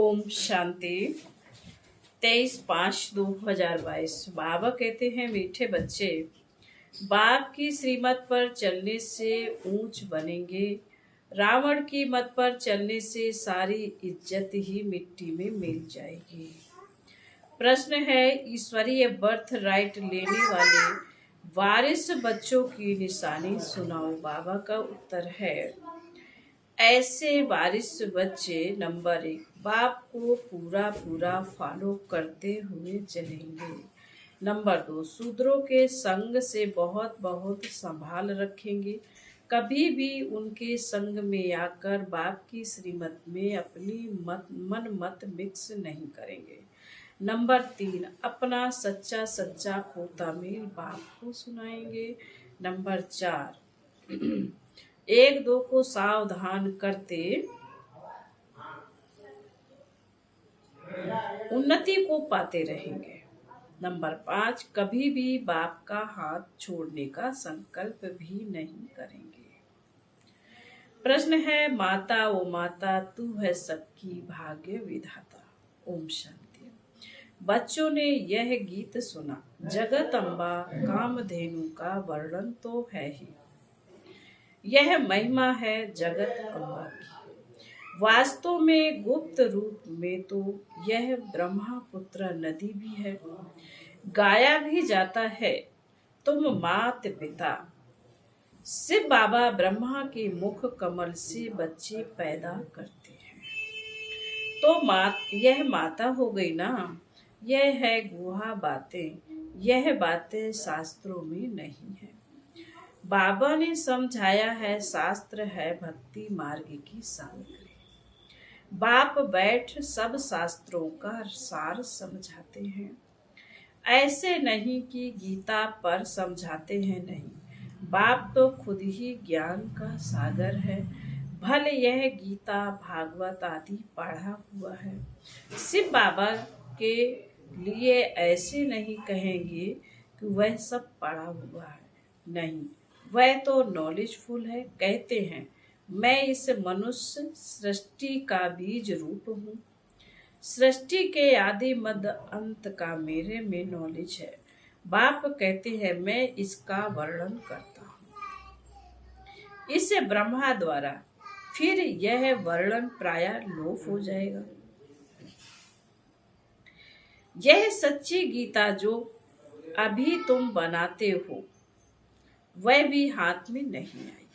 ओम शांति। 23/5/2022। बाबा कहते हैं, मीठे बच्चे, बाप की श्रीमत पर चलने से ऊंच बनेंगे। रावण की मत पर चलने से सारी इज्जत ही मिट्टी में मिल जाएगी। प्रश्न है, ईश्वरीय बर्थ राइट लेने वाले वारिस बच्चों की निशानी सुनाओ। बाबा का उत्तर है, ऐसे वारिस बच्चे नंबर 1, बाप को पूरा फॉलो करते हुए चलेंगे। नंबर 2, शूद्रों के संग से बहुत संभाल रखेंगे। कभी भी उनके संग में आकर बाप की श्रीमत में अपनी मन मत मिक्स नहीं करेंगे। नंबर 3, अपना सच्चा पोता मेल बाप को सुनाएंगे। नंबर 4, एक दो को सावधान करते उन्नति को पाते रहेंगे। नंबर 5, कभी भी बाप का हाथ छोड़ने का संकल्प भी नहीं करेंगे। प्रश्न है, माता ओ माता, तू है सबकी भाग्य विधाता। ओम शांति। बच्चों ने यह गीत सुना। जगत अम्बा कामधेनु का वर्णन तो है ही, यह महिमा है जगत अम्बा की। वास्तव में गुप्त रूप में तो यह ब्रह्मपुत्र नदी भी है। गाया भी जाता है, तुम मात पिता। शिव बाबा ब्रह्मा के मुख कमल से बच्चे पैदा करते हैं। तो यह माता हो गई ना। यह है गुहा बातें, यह बातें शास्त्रों में नहीं है। बाबा ने समझाया है, शास्त्र है भक्ति मार्ग की सामग्री। बाप बैठ सब शास्त्रों का सार समझाते हैं। ऐसे नहीं कि गीता पर समझाते हैं, नहीं। बाप तो खुद ही ज्ञान का सागर है। भले यह गीता भागवत आदि पढ़ा हुआ है। शिव बाबा के लिए ऐसे नहीं कहेंगे कि वह सब पढ़ा हुआ है, नहीं, वह तो नॉलेजफुल है। कहते हैं, मैं इस मनुष्य सृष्टि का बीज रूप हूँ। सृष्टि के आदि मध्य अंत का मेरे में नॉलेज है। बाप कहते हैं, मैं इसका वर्णन करता हूँ इसे ब्रह्मा द्वारा, फिर यह वर्णन प्राय लोप हो जाएगा। यह सच्ची गीता जो अभी तुम बनाते हो, वह भी हाथ में नहीं आई।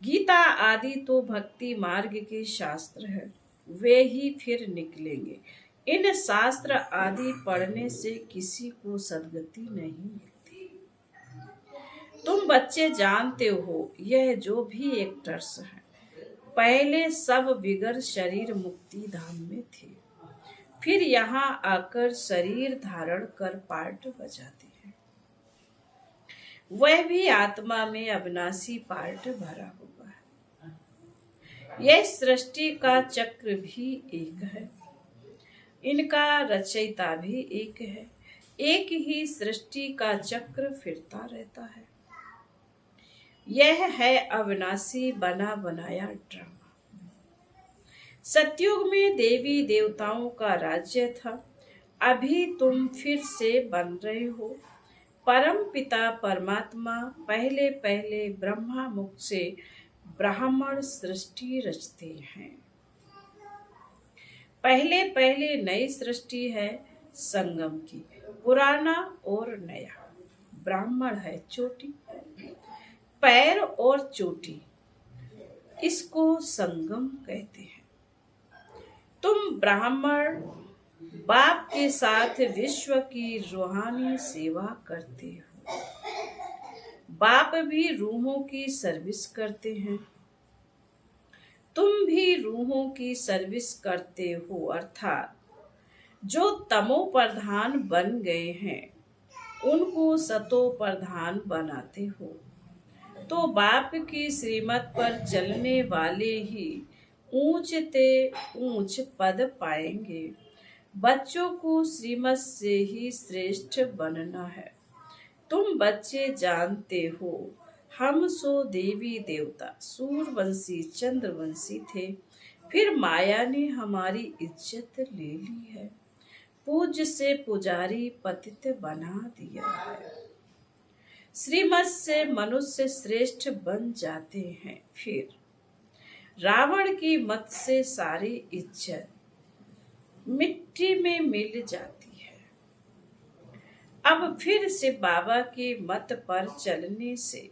गीता आदि तो भक्ति मार्ग के शास्त्र है, वे ही फिर निकलेंगे। इन शास्त्र आदि पढ़ने से किसी को सद्गति नहीं मिलती। तुम बच्चे जानते हो, यह जो भी एक्टर्स हैं, पहले सब बिगर शरीर मुक्ति धाम में थे, फिर यहाँ आकर शरीर धारण कर पार्ट बजाते हैं। वह भी आत्मा में अविनाशी पार्ट भरा हुआ है। यह सृष्टि का चक्र भी एक है, इनका रचयिता भी एक है। एक ही सृष्टि का चक्र फिरता रहता है। यह है अविनाशी बना बनाया ड्रामा। सतयुग में देवी देवताओं का राज्य था, अभी तुम फिर से बन रहे हो। परम पिता परमात्मा पहले ब्रह्मा मुख से ब्राह्मण सृष्टि रचते हैं। पहले नई सृष्टि है संगम की, पुराना और नया। ब्राह्मण है चोटी, पैर और चोटी, इसको संगम कहते हैं। तुम ब्राह्मण बाप के साथ विश्व की रूहानी सेवा करते हो। बाप भी रूहों की सर्विस करते हैं, तुम भी रूहों की सर्विस करते हो। अर्थात जो तमो प्रधान बन गए हैं, उनको सतो प्रधान बनाते हो। तो बाप की श्रीमत पर चलने वाले ही ऊंचते ऊंच पद पाएंगे। बच्चों को श्रीमत से ही श्रेष्ठ बनना है। तुम बच्चे जानते हो, हम सो देवी देवता सूर्यवंशी चंद्रवंशी थे। फिर माया ने हमारी इज्जत ले ली है, पूज्य से पुजारी पतित बना दिया है। श्रीमत से मनुष्य श्रेष्ठ बन जाते हैं, फिर रावण की मत से सारी इज्जत मिट्टी में मिल जाती है। अब फिर से बाबा की मत पर चलने से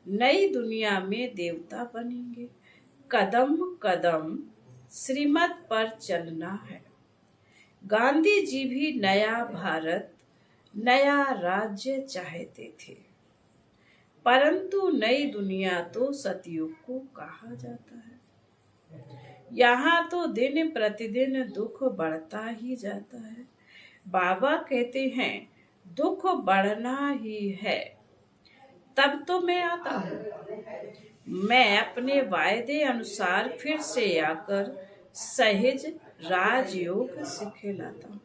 नई दुनिया में देवता बनेंगे। कदम कदम श्रीमत पर चलना है। गांधी जी भी नया भारत, नया राज्य चाहते थे, परंतु नई दुनिया तो सतयुग को कहा जाता है। यहाँ तो दिन प्रतिदिन दुख बढ़ता ही जाता है। बाबा कहते हैं दुख बढ़ना ही है, तब तो मैं आता हूँ। मैं अपने वायदे अनुसार फिर से आकर सहज राजयोग सिखलाता हूँ।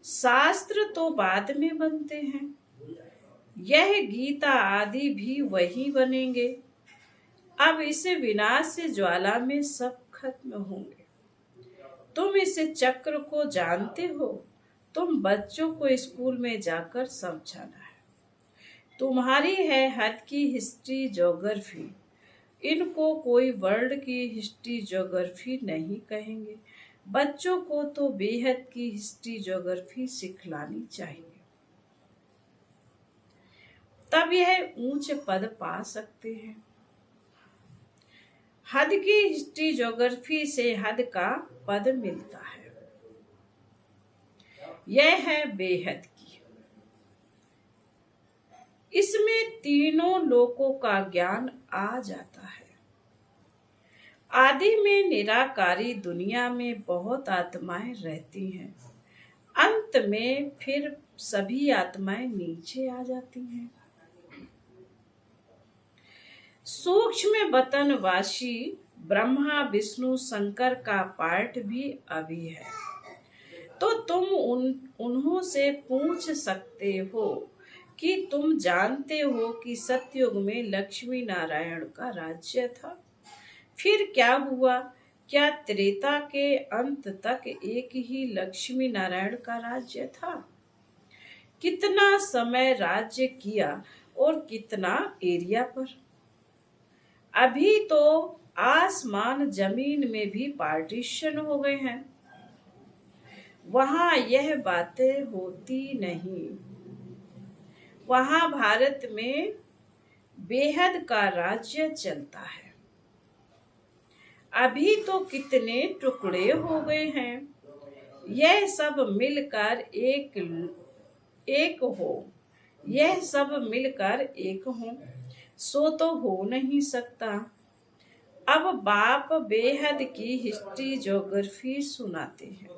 शास्त्र तो बाद में बनते हैं, यह गीता आदि भी वही बनेंगे। अब इसे विनाश से ज्वाला में सब खत्म होंगे। तुम इस चक्र को जानते हो, तुम बच्चों को स्कूल में जाकर समझाना है। तुम्हारी है हद की हिस्ट्री ज्योग्राफी, इनको कोई वर्ल्ड की हिस्ट्री ज्योग्राफी नहीं कहेंगे। बच्चों को तो बेहद की हिस्ट्री ज्योग्राफी सिखलानी चाहिए, तब यह ऊंच पद पा सकते हैं। हद की हिस्ट्री ज्योग्राफी से हद का पद मिलता है, यह है बेहद की। इसमें तीनों लोकों का ज्ञान आ जाता है। आदि में निराकारी दुनिया में बहुत आत्माएं रहती हैं, अंत में फिर सभी आत्माएं नीचे आ जाती हैं। सूक्ष्म वतनवासी ब्रह्मा विष्णु शंकर का पाठ भी अभी है, तो तुम उन्हों से पूछ सकते हो कि तुम जानते हो कि सतयुग में लक्ष्मी नारायण का राज्य था, फिर क्या हुआ? क्या त्रेता के अंत तक एक ही लक्ष्मी नारायण का राज्य था? कितना समय राज्य किया और कितना एरिया पर? अभी तो आसमान जमीन में भी पार्टीशन हो गए हैं, वहां यह बातें होती नहीं। वहां भारत में बेहद का राज्य चलता है। अभी तो कितने टुकड़े हो गए हैं, यह सब मिलकर एक हो, यह सब मिलकर एक हो, सो तो हो नहीं सकता। अब बाप बेहद की हिस्ट्री ज्योग्राफी सुनाते हैं।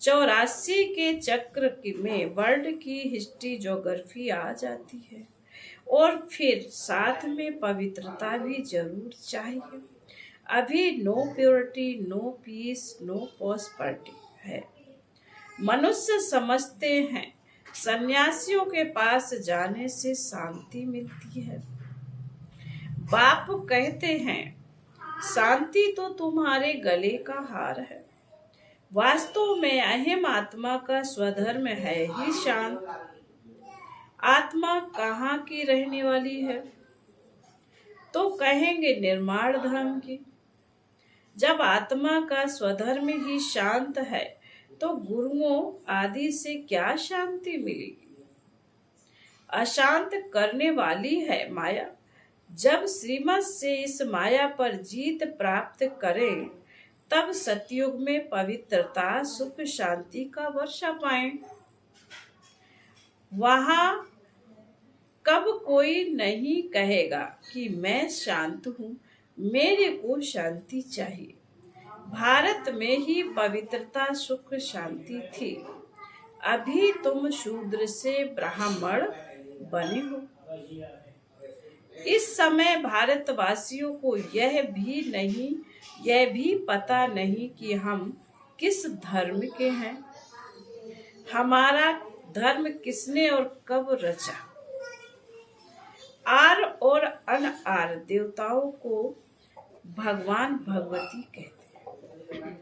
84 के चक्र में वर्ल्ड की हिस्ट्री ज्योग्राफी आ जाती है, और फिर साथ में पवित्रता भी जरूर चाहिए। अभी no purity, no peace, no prosperity है। मनुष्य समझते हैं सन्यासियों के पास जाने से शांति मिलती है। बाप कहते हैं शांति तो तुम्हारे गले का हार है। वास्तव में अहम आत्मा का स्वधर्म है ही शांत। आत्मा कहाँ की रहने वाली है? तो कहेंगे निर्माण धर्म की। जब आत्मा का स्वधर्म ही शांत है, तो गुरुओं आदि से क्या शांति मिलेगी? अशांत करने वाली है माया। जब श्रीमत से इस माया पर जीत प्राप्त करें, तब सतयुग में पवित्रता, सुख, शांति का वर्षा पाएं। वहां कब कोई नहीं कहेगा कि मैं शांत हूँ, मेरे को शांति चाहिए। भारत में ही पवित्रता, सुख, शांति थी। अभी तुम शूद्र से ब्राह्मण बने हो। इस समय भारतवासियों को यह भी पता नहीं कि हम किस धर्म के हैं, हमारा धर्म किसने और कब रचा। आर और अन आर देवताओं को भगवान भगवती कहते हैं,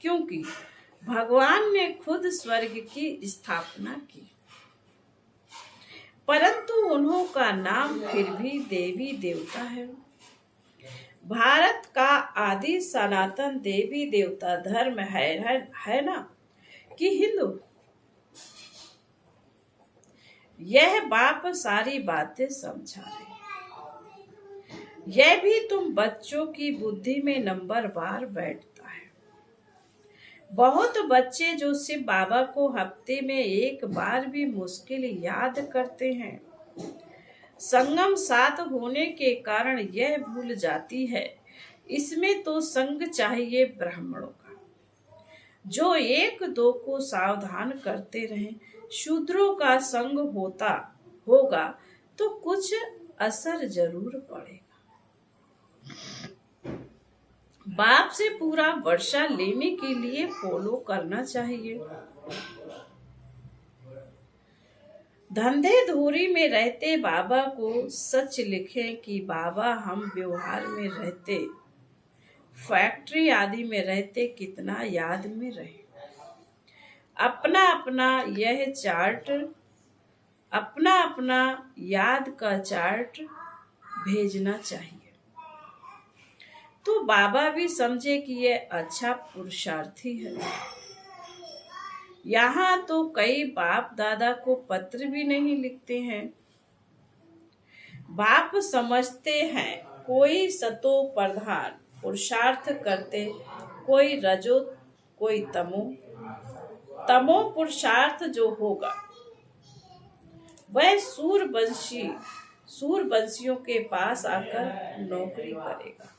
क्योंकि भगवान ने खुद स्वर्ग की स्थापना की, परंतु उन्हों का नाम फिर भी देवी देवता है। भारत का आदि सनातन देवी देवता धर्म है ना कि हिंदू? यह बाप सारी बातें समझा रहे। यह भी तुम बच्चों की बुद्धि में नंबर बार बैठता है। बहुत बच्चे जो शिव बाबा को हफ्ते में एक बार भी मुश्किल याद करते हैं, संगम साथ होने के कारण यह भूल जाती है। इसमें तो संग चाहिए ब्राह्मणों का, जो एक दो को सावधान करते रहें। शूद्रों का संग होगा तो कुछ असर जरूर पड़ेगा। बाप से पूरा वर्षा लेने के लिए फॉलो करना चाहिए। धंधे धूरी में रहते बाबा को सच लिखें कि बाबा हम व्यवहार में रहते, फैक्ट्री आदि में रहते, कितना याद में रहे। अपना अपना याद का चार्ट भेजना चाहिए, तो बाबा भी समझे कि यह अच्छा पुरुषार्थी है। यहाँ तो कई बाप दादा को पत्र भी नहीं लिखते हैं। बाप समझते हैं कोई सतो प्रधान पुरुषार्थ करते, कोई रजो कोई तमो पुरुषार्थ जो होगा वह सूरवंशियों के पास आकर नौकरी करेगा।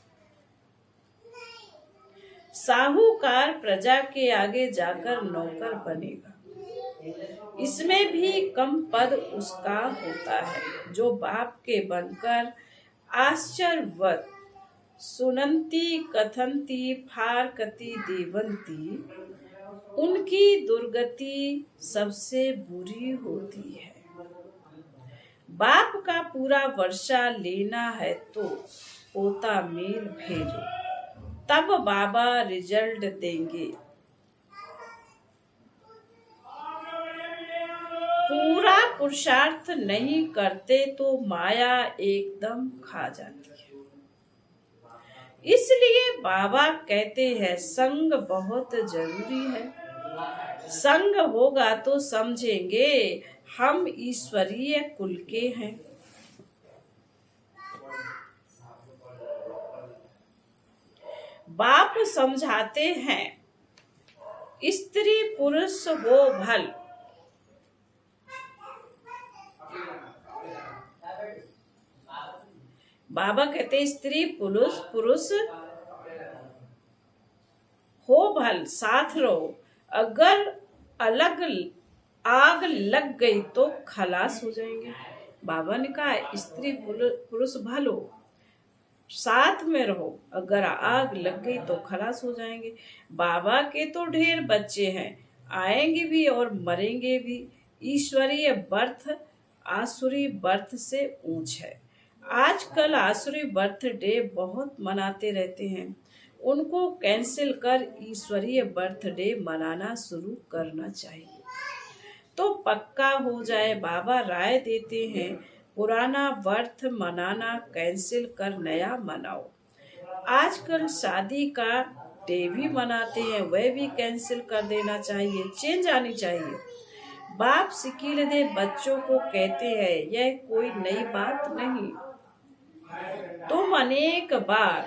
साहूकार प्रजा के आगे जाकर नौकर बनेगा। इसमें भी कम पद उसका होता है, जो बाप के बनकर आश्चर्यवत सुनंती कथंती फारकती देवंती, उनकी दुर्गति सबसे बुरी होती है। बाप का पूरा वर्षा लेना है तो पोता मेल भेजो, तब बाबा रिजल्ट देंगे। पूरा पुरुषार्थ नहीं करते तो माया एकदम खा जाती है। इसलिए बाबा कहते हैं संग बहुत जरूरी है। संग होगा तो समझेंगे हम ईश्वरीय कुल के हैं। बाप समझाते हैं स्त्री पुरुष हो भल, बाबा कहते स्त्री पुरुष हो भल साथ रहो, अगर अलग आग लग गई तो खलास हो जाएंगे। बाबा ने कहा स्त्री पुरुष भलो, साथ में रहो, अगर आग लग गई तो खलास हो जाएंगे। बाबा के तो ढेर बच्चे हैं, आएंगे भी और मरेंगे भी। ईश्वरीय बर्थ आसुरी बर्थ से ऊंच है। आजकल आसुरी बर्थडे बहुत मनाते रहते हैं, उनको कैंसिल कर ईश्वरीय बर्थडे मनाना शुरू करना चाहिए तो पक्का हो जाए। बाबा राय देते हैं पुराना बर्थ मनाना कैंसिल कर नया मनाओ। आजकल शादी का डे भी मनाते हैं, वह भी कैंसिल कर देना चाहिए, चेंज आनी चाहिए। बाप सिकील दे बच्चों को कहते हैं यह कोई नई बात नहीं। तुम अनेक बार,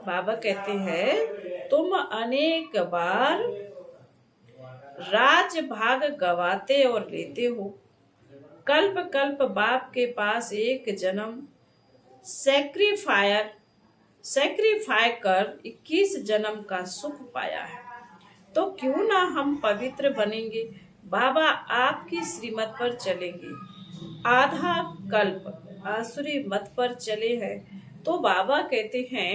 बाबा कहते हैं तुम अनेक बार राज भाग गवाते और लेते हो। कल्प कल्प बाप के पास एक जन्म सैक्रिफाई कर 21 जन्म का सुख पाया है, तो क्यों ना हम पवित्र बनेंगे। बाबा आपकी श्रीमत पर चलेंगे। आधा कल्प आसुरी मत पर चले हैं, तो बाबा कहते हैं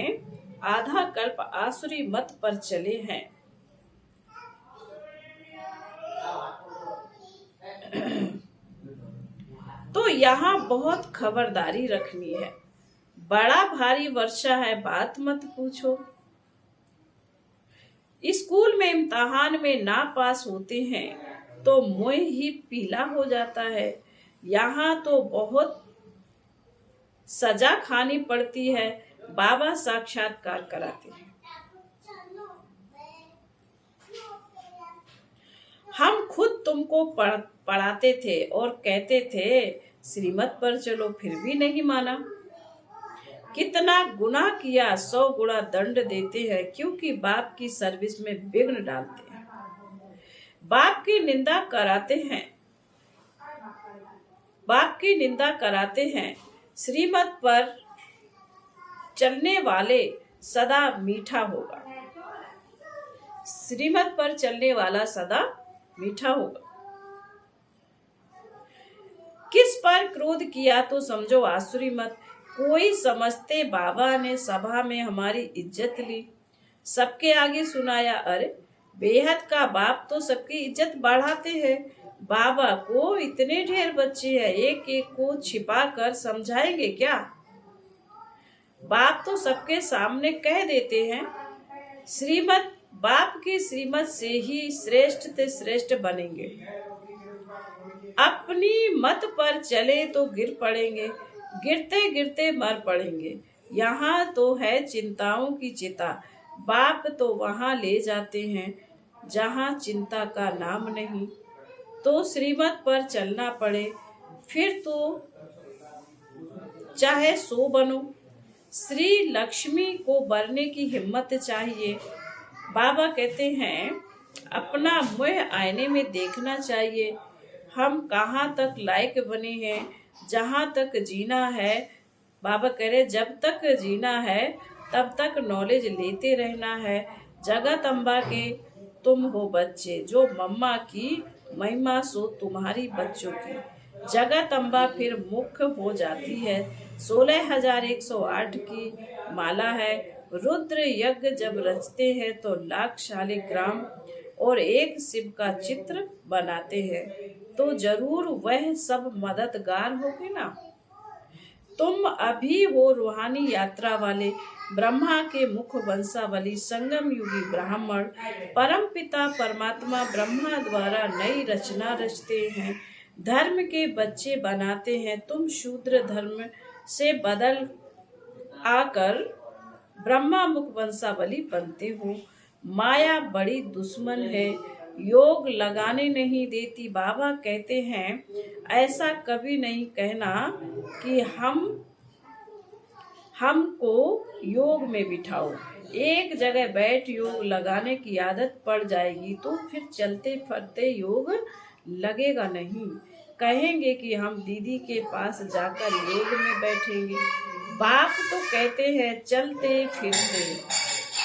आधा कल्प आसुरी मत पर चले हैं। तो यहाँ बहुत खबरदारी रखनी है। बड़ा भारी वर्षा है बात मत पूछो। स्कूल में इम्तिहान में ना पास होते हैं तो मुंह ही पीला हो जाता है। यहाँ तो बहुत सजा खानी पड़ती है। बाबा साक्षात्कार कराते हैं। हम खुद तुमको पढ़ाते थे और कहते थे श्रीमत पर चलो, फिर भी नहीं माना। कितना गुनाह किया, 100 गुना दंड देते हैं, क्योंकि बाप की सर्विस में विघ्न डालते हैं। बाप की निंदा कराते हैं, बाप की निंदा कराते हैं। श्रीमत पर चलने वाले सदा मीठा होगा। श्रीमत पर चलने वाला सदा मीठा होगा। किस पर क्रोध किया तो समझो आसुरी मत। कोई समझते बाबा ने सभा में हमारी इज्जत ली, सबके आगे सुनाया। अरे बेहद का बाप तो सबकी इज्जत बढ़ाते हैं। बाबा को इतने ढेर बच्चे हैं, एक एक को छिपा कर समझाएंगे क्या? बाप तो सबके सामने कह देते हैं। श्रीमत, बाप की श्रीमत से ही श्रेष्ठ से श्रेष्ठ बनेंगे। अपनी मत पर चले तो गिर पड़ेंगे, गिरते गिरते मर पड़ेंगे। यहाँ तो है चिंताओं की चिता, बाप तो वहाँ ले जाते हैं जहाँ चिंता का नाम नहीं। तो श्रीमत पर चलना पड़े, फिर तो चाहे सो बनो। श्री लक्ष्मी को बरने की हिम्मत चाहिए। बाबा कहते हैं अपना मुंह आईने में देखना चाहिए। हम कहाँ तक लायक बने हैं, जहाँ तक जीना है। बाबा कह रहे जब तक जीना है तब तक नॉलेज लेते रहना है। जगत अम्बा के तुम हो बच्चे, जो मम्मा की महिमा सो तुम्हारी बच्चों की। जगत अम्बा फिर मुख्य हो जाती है। 16,108 की माला है। रुद्र यज्ञ जब रचते हैं तो लाख शालिग्राम और एक शिव का चित्र बनाते हैं, तो जरूर वह सब मददगार होगे ना। तुम अभी हो रूहानी यात्रा वाले, ब्रह्मा के मुख वंशावली, संगम युगी ब्राह्मण। परम पिता परमात्मा ब्रह्मा द्वारा नई रचना रचते हैं, धर्म के बच्चे बनाते हैं। तुम शूद्र धर्म से बदल आकर ब्रह्मा मुख वंशावली बनते हो। माया बड़ी दुश्मन है, योग लगाने नहीं देती। बाबा कहते हैं ऐसा कभी नहीं कहना कि हमको योग में बिठाओ। एक जगह बैठ योग लगाने की आदत पड़ जाएगी तो फिर चलते फिरते योग लगेगा नहीं। कहेंगे कि हम दीदी के पास जाकर योग में बैठेंगे। बाप तो कहते हैं चलते फिरते।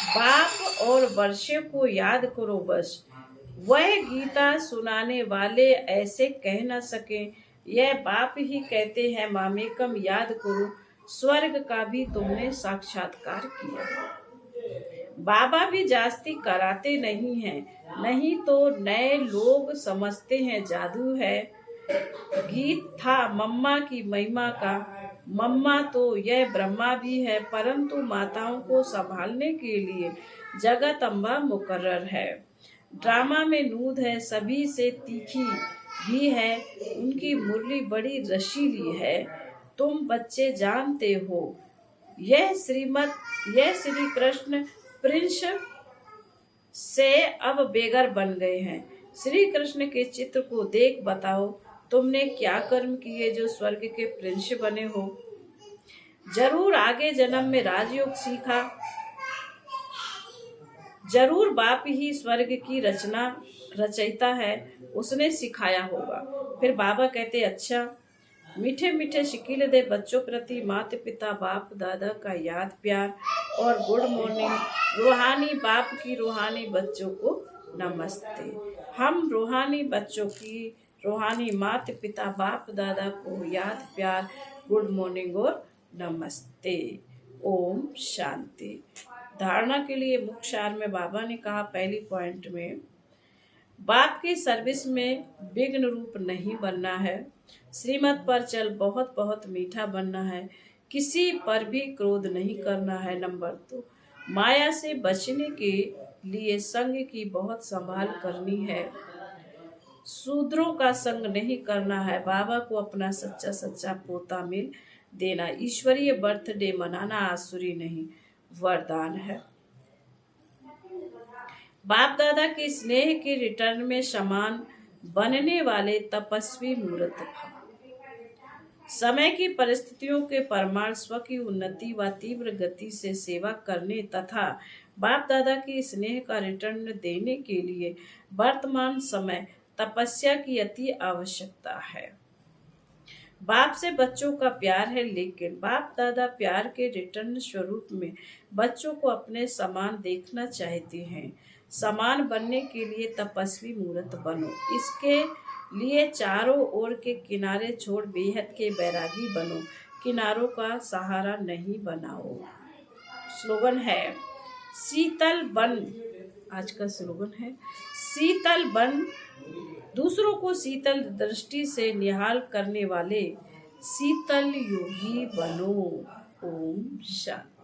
बाप और वर्षे को याद करो बस। वह गीता सुनाने वाले ऐसे कह न सके। यह बाप ही कहते हैं मामेकम याद करो, स्वर्ग का भी तुमने साक्षात्कार किया। बाबा भी जास्ती कराते नहीं हैं, नहीं तो नए लोग समझते हैं जादू है। गीत था मम्मा की महिमा का। मम्मा तो यह ब्रह्मा भी है, परंतु माताओं को संभालने के लिए जगत अम्बा मुकर्रर है। ड्रामा में नूद है, सभी से तीखी भी है, उनकी मुरली बड़ी रसीली है। तुम बच्चे जानते हो यह श्री कृष्ण प्रिंस से अब बेगर बन गए हैं। श्री कृष्ण के चित्र को देख बताओ तुमने क्या कर्म किए जो स्वर्ग के प्रिंस बने हो। जरूर आगे जन्म में राजयोग सीखा, जरूर बाप ही स्वर्ग की रचयिता है, उसने सिखाया होगा। फिर बाबा कहते अच्छा, मीठे मीठे शिकील दे बच्चों प्रति माता पिता बाप दादा का याद प्यार और गुड मॉर्निंग। रूहानी बाप की रूहानी बच्चों को नमस्ते। हम रूहानी बच्चों की रूहानी माता पिता बाप दादा को याद प्यार, गुड मॉर्निंग और नमस्ते। ओम शांति। धारणा के लिए मुख्य सार में बाबा ने कहा पहली पॉइंट में बाप की सर्विस में विघ्न रूप नहीं बनना है। श्रीमत पर चल बहुत बहुत मीठा बनना है। किसी पर भी क्रोध नहीं करना है। नंबर 2, माया से बचने के लिए संग की बहुत संभाल करनी है। शूद्रों का संग नहीं करना है। बाबा को अपना सच्चा सच्चा पोता मिल देना। ईश्वरीय बर्थडे मनाना आसुरी नहीं, वरदान है। बाप दादा के स्नेह के रिटर्न में समान बनने वाले तपस्वी मूर्त भव। समय की परिस्थितियों के परमाण स्व की उन्नति व तीव्र गति से सेवा करने तथा बाप दादा के स्नेह का रिटर्न देने के लिए वर्तमान समय तपस्या की अति आवश्यकता है। बाप से बच्चों का प्यार है, लेकिन बाप दादा प्यार के रिटर्न स्वरूप में बच्चों को अपने समान देखना चाहते हैं। समान बनने के लिए तपस्वी मूर्त बनो। इसके लिए चारों ओर के किनारे छोड़ बेहद के बैरागी बनो। किनारों का सहारा नहीं बनाओ। स्लोगन है शीतल बन। आज का स्लोगन है शीतल बन, दूसरों को शीतल दृष्टि से निहाल करने वाले शीतल योगी बनो। ओम शांति।